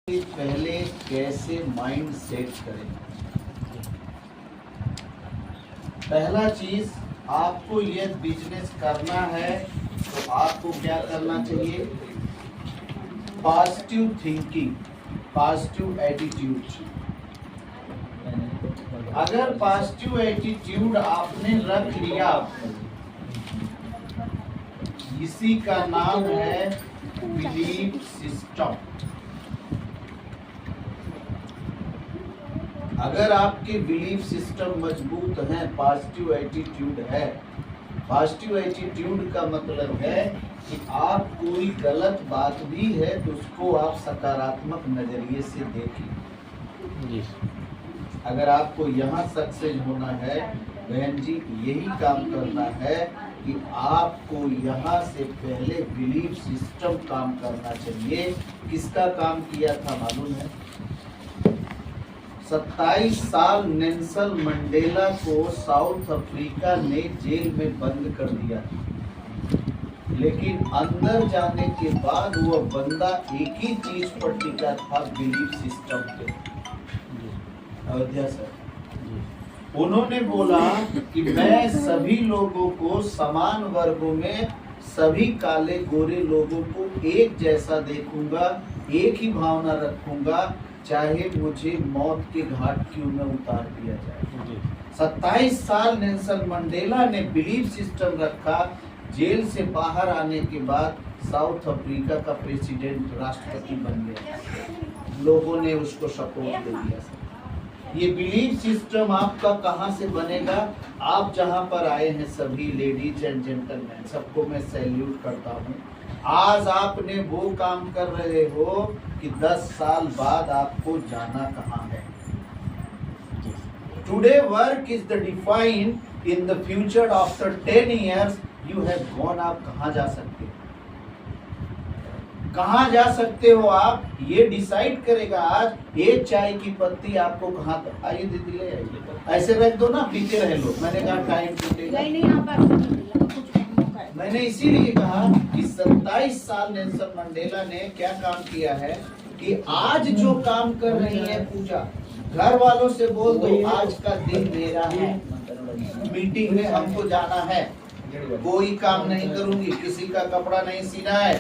पहले कैसे mind set करें। पहला चीज, आपको ये बिजनेस करना है तो आपको क्या करना चाहिए? Positive thinking, positive attitude. अगर पॉजिटिव एटीट्यूड आपने रख लिया, इसी का नाम है बिलीफ सिस्टम। अगर आपके बिलीफ सिस्टम मजबूत है, पॉजिटिव एटीट्यूड है। पॉजिटिव एटीट्यूड का मतलब है कि आप कोई गलत बात भी है तो उसको आप सकारात्मक नजरिए से देखें। अगर आपको यहाँ सक्सेस होना है बहन जी, यही काम करना है कि आपको यहाँ से पहले बिलीफ सिस्टम काम करना चाहिए। किसका काम किया था मालूम है? 27 साल नेल्सन मंडेला को साउथ अफ्रीका ने जेल में बंद कर दिया, लेकिन अंदर जाने के बाद वह बंदा एक ही चीज पर टिका था, बिलीफ सिस्टम पे। अयोध्या सर, उन्होंने बोला कि मैं सभी लोगों को समान वर्गों में, सभी काले गोरे लोगों को एक जैसा देखूंगा, एक ही भावना रखूंगा, चाहे मुझे मौत के घाट क्यों न उतार दिया जाए। 27 साल नेल्सन मंडेला ने बिलीफ सिस्टम रखा। जेल से बाहर आने के बाद साउथ अफ्रीका का प्रेसिडेंट, राष्ट्रपति बन गया। लोगों ने उसको सपोर्ट दे दिया। ये बिलीफ सिस्टम आपका कहाँ से बनेगा? आप जहाँ पर आए हैं सभी लेडीज एंड जेंटलमैन, सबको मैं सैल्यूट करता हूँ। आज आपने वो काम कर रहे हो कि 10 साल बाद आपको जाना कहाँ है। Today work is the define in the future. After 10 years you have gone. आप कहाँ जा सकते हो? कहाँ जा सकते हो आप? ये डिसाइड करेगा आज एक चाय की पत्ती आपको कहाँ तक। आइए दीदी ले आइए, ऐसे रख दो ना, पीते रह लो। मैंने कहा टाइम टूटेगा। मैंने इसीलिए कहा कि 27 साल नेल्सन मंडेला ने क्या काम किया है कि आज जो काम कर रही है पूजा, घर वालों से बोल दो आज का दिन मेरा है, मीटिंग में हमको जाना है, कोई काम नहीं करूंगी, किसी का कपड़ा नहीं सीना है,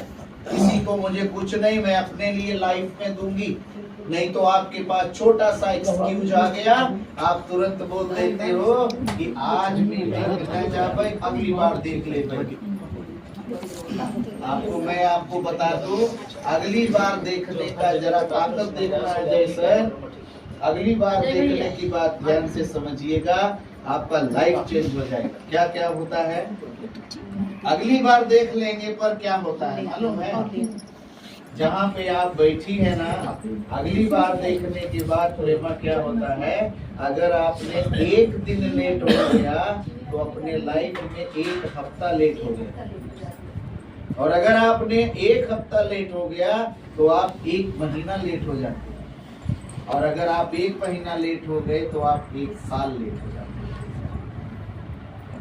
किसी को मुझे कुछ नहीं, मैं अपने लिए लाइफ में दूंगी। नहीं तो आपके पास छोटा सा एक्सक्यूज आ गया, आप तुरंत बोल देते हो कि आज मीटिंग में जा भाई, अगली बार देख ले भाई। आपको बता दूं, अगली बार देखने का जरा ताकत देखना है सर। अगली बार देखने की बात ध्यान से समझिएगा, आपका लाइफ चेंज हो जाएगा। क्या क्या होता है? अगली बार देख लेंगे पर क्या होता है मालूम है? जहाँ पे आप बैठी है ना, अगली बार देखने के बाद प्रेमा क्या होता है? अगर आपने एक दिन लेट हो गया तो अपने लाइफ में 1 हफ्ता लेट हो गया, और अगर आपने 1 हफ्ता लेट हो गया तो आप 1 महीना लेट हो जाते हैं, और अगर आप 1 महीना लेट हो गए तो आप 1 साल लेट हो जाते हैं।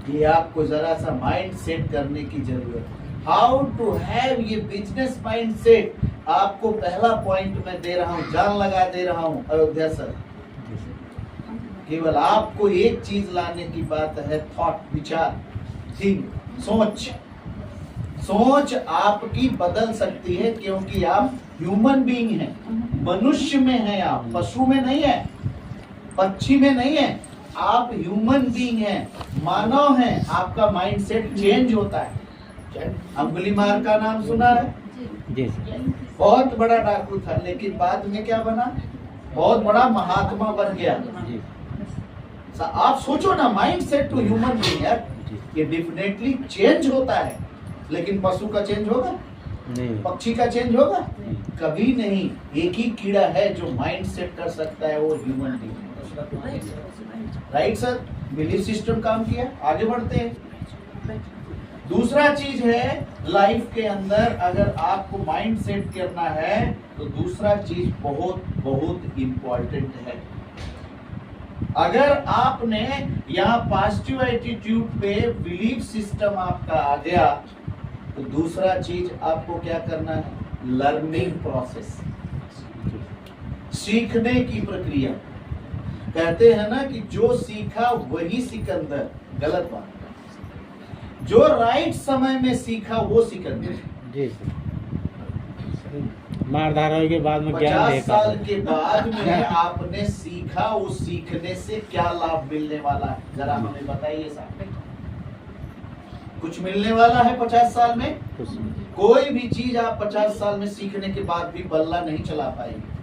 ये आपको जरा सा माइंड सेट करने की जरूरत है। हाउ टू हैव ये बिजनेस माइंड सेट। आपको पहला पॉइंट मैं दे रहा हूँ, जान लगा दे रहा हूँ अयोध्या सर। केवल आपको एक चीज लाने की बात है, थॉट, विचार, थिंक, सोच। सोच आपकी बदल सकती है क्योंकि आप ह्यूमन बीइंग हैं, मनुष्य में हैं आप, पशु में नहीं है, पक्षी में नहीं है। आप ह्यूमन बीइंग हैं, मानव हैं। आपका माइंडसेट चेंज होता है। अंगुलीमाल का नाम सुना है? बहुत बड़ा डाकू था, लेकिन बाद में क्या बना? बहुत बड़ा महात्मा बन गया। आप सोचो ना, माइंडसेट टू ह्यूमन बीइंग है, ये डेफिनेटली चेंज होता है। लेकिन पशु का चेंज होगा नहीं, पक्षी का चेंज होगा कभी नहीं। एक ही कीड़ा है जो माइंड सेट कर सकता है, वो human being. Right sir? Belief system काम किया, आगे बढ़ते हैं। दूसरा चीज है लाइफ के अंदर, अगर आपको माइंड सेट करना है तो दूसरा चीज बहुत बहुत इंपॉर्टेंट है। अगर आपने यहाँ पॉजिटिव एटीट्यूड पे बिलीफ सिस्टम आपका आ गया तो दूसरा चीज आपको क्या करना है? Learning process. सीखने की प्रक्रिया। कहते हैं ना कि जो सीखा वही सिकंदर, गलत बात। जो राइट समय में सीखा वो सिकंदर। जी मारधार होने के बाद में 50 साल के बाद में आपने सीखा, उस सीखने से क्या लाभ मिलने वाला है, जरा हमें बताइए साहब। कुछ मिलने वाला है 50 साल में? कोई भी चीज आप 50 साल में सीखने के बाद भी बल्ला नहीं चला पाएंगे,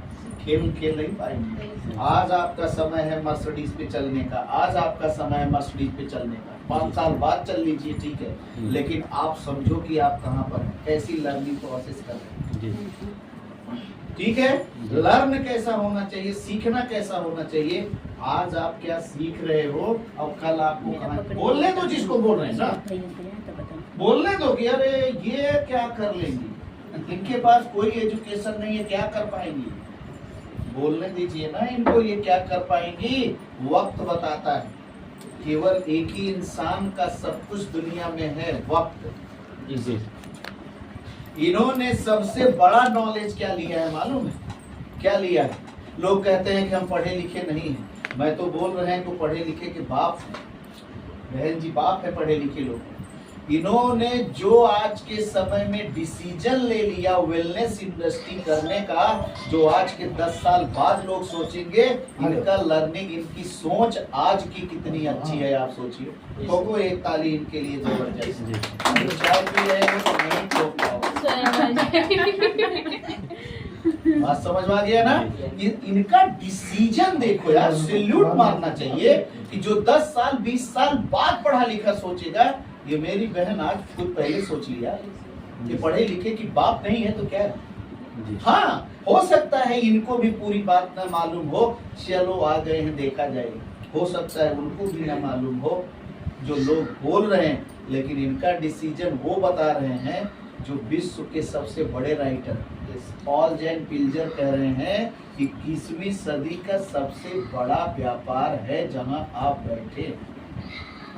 खेल नहीं पाएंगे। आज आपका समय है मर्सिडीज पे चलने का, आज आपका समय है मर्सिडीज पे चलने का। 5 साल बाद चल लीजिए, ठीक है, लेकिन आप समझो कि आप कहाँ पर हैं, कैसी लर्निंग प्रोसेस कर रहे हैं। ठीक है, लर्न कैसा होना चाहिए, सीखना कैसा होना चाहिए। आज आप क्या सीख रहे हो और कल आपको कहाँ, बोलने दो जिसको बोल रहे हैं ना, बोलने दो कि अरे ये क्या कर लेंगी, इनके पास कोई एजुकेशन नहीं है, क्या कर पाएंगी। बोलने दीजिए ना इनको, ये क्या कर पाएंगी। वक्त बताता है, केवल एक ही इंसान का सब कुछ दुनिया में है, वक्त। इन्होंने सबसे बड़ा नॉलेज क्या लिया है मालूम है? क्या लिया है? लोग कहते हैं कि हम पढ़े लिखे नहीं हैं, मैं तो बोल रहे हैं तो पढ़े लिखे के बाप हैं, बहन जी, बाप है पढ़े लिखे लोग। इन्होंने जो आज के समय में डिसीजन ले लिया वेलनेस इंडस्ट्री करने का, जो आज के 10 साल बाद लोग सोचेंगे, इनका लर्निंग, इनकी सोच आज की कितनी अच्छी है, आप सोचिए। तो एक ताली इनके लिए जबरदस्त। चाय पी रहे हो तो नहीं ठोक पाओ। बात समझ में आ गया ना? इनका डिसीजन देखो यार, सैल्यूट मारना चाहिए कि जो 10 साल 20 साल बाद पढ़ा लिखा सोचेगा। ये मेरी बहन आज खुद पहले सोच लिया कि पढ़े लिखे की बाप नहीं है तो क्या है। हाँ, हो सकता है इनको भी पूरी बात ना मालूम हो, चलो आ गए हैं देखा जाएगा। हो सकता है उनको भी ना मालूम हो जो लोग बोल रहे हैं, लेकिन इनका डिसीजन वो बता रहे हैं जो विश्व के सबसे बड़े राइटर पॉल जैन पिल्जर कह रहे हैं कि 21वीं सदी का सबसे बड़ा व्यापार है जहां आप बैठे।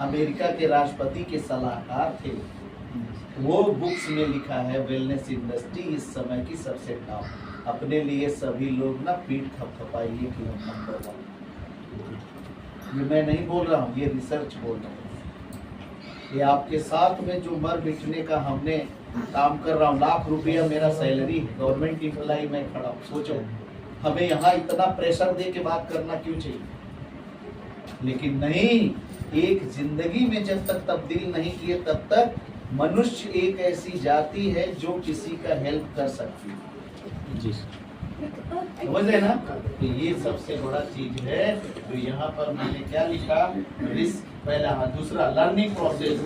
अमेरिका के राष्ट्रपति के सलाहकार थे, वो बुक्स में लिखा है वेलनेस इंडस्ट्री इस समय की सबसे टॉप। अपने लिए सभी लोग ना पीठ थपथपाइए कि हम नंबर 1। ये मैं नहीं बोल रहा हूँ, ये रिसर्च बोल रहा हूँ। ये आपके साथ में जो मर मिटने का हमने काम कर रहा हूँ, लाख रुपया मेरा सैलरी, गवर्नमेंट एम्प्लॉय में खड़ा हूँ। सोचो हमें यहाँ इतना प्रेशर दे के बात करना क्यों चाहिए, लेकिन नहीं, एक जिंदगी में जब तक तब्दील नहीं किए तब तक मनुष्य एक ऐसी जाति है जो किसी का हेल्प कर सकती है। जी समझ रहे ना? तो ये सबसे बड़ा चीज है। तो यहाँ पर मैंने क्या लिखा, रिस्क पहला, दूसरा लर्निंग प्रोसेस।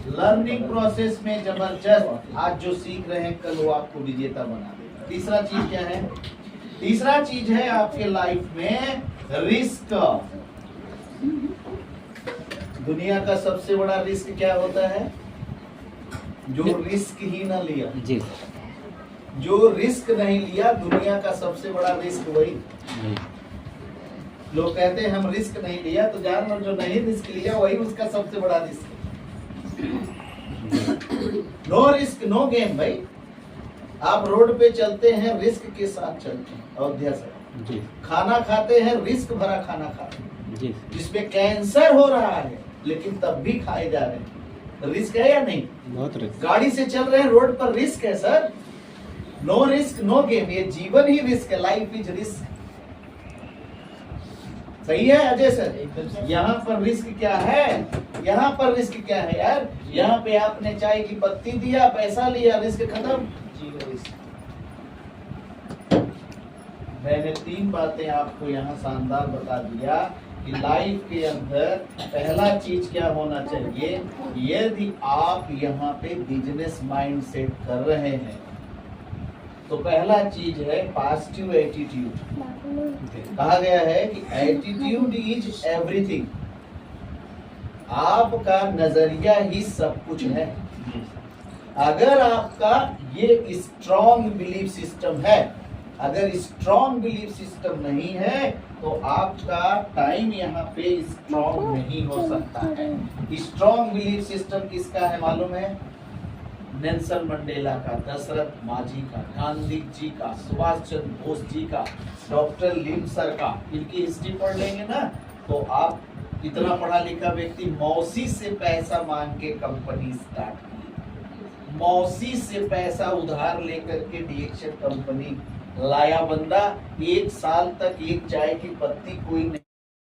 लर्निंग प्रोसेस में जबरदस्त आज जो सीख रहे हैं कल वो आपको विजेता बना देगा। तीसरा चीज क्या है? तीसरा चीज है आपके लाइफ में रिस्क। दुनिया का सबसे बड़ा रिस्क क्या होता है? जो रिस्क ही ना लिया। जी, जो रिस्क नहीं लिया, दुनिया का सबसे बड़ा रिस्क वही। लोग कहते हैं हम रिस्क नहीं लिया, तो जानवर जो नहीं रिस्क लिया वही उसका सबसे बड़ा risk. No risk no game भाई। आप रोड पे चलते हैं, रिस्क के साथ चलते हैं। अयोध्या से खाना खाते हैं, रिस्क भरा खाना खाते हैं, जिसमें कैंसर हो रहा है, लेकिन तब भी खाए जा रहे हैं। रिस्क है या नहीं? बहुत रिस्क। गाड़ी से चल रहे हैं, रोड पर रिस्क है sir. No risk no game. ये जीवन ही रिस्क है, लाइफ इज रिस्क। सही है अजय सर? यहाँ पर रिस्क क्या है? यहाँ पर रिस्क क्या है यार? यहाँ पे आपने चाय की पत्ती दिया, पैसा लिया, रिस्क खत्म। मैंने 3 बातें आपको यहाँ शानदार बता दिया कि लाइफ के अंदर पहला चीज क्या होना चाहिए। यदि आप यहाँ पे बिजनेस माइंड सेट कर रहे हैं तो पहला चीज है पॉजिटिव एटीट्यूड। कहा गया है कि एटीट्यूड इज एवरीथिंग। आपका नजरिया ही सब कुछ है। अगर आपका ये स्ट्रॉन्ग बिलीफ सिस्टम है, अगर स्ट्रॉन्ग बिलीफ सिस्टम नहीं है तो आपका टाइम यहाँ पे स्ट्रॉन्ग नहीं हो सकता है। स्ट्रॉन्ग बिलीफ सिस्टम किसका है मालूम है? नेल्सन मंडेला का, दशरथ माझी का, गांधी जी का, सुभाष चंद्र बोस जी का, डॉक्टर लिम सर का, इनकी हिस्ट्री पढ़ लेंगे ना तो आप इतना पढ़ा लिखा व्यक्ति मौसी से पैसा मांग के कंपनी स्टार्ट की, मौसी से पैसा उधार लेकर के डीएक्शन कंपनी लाया बंदा। 1 साल तक एक चाय की पत्ती कोई नहीं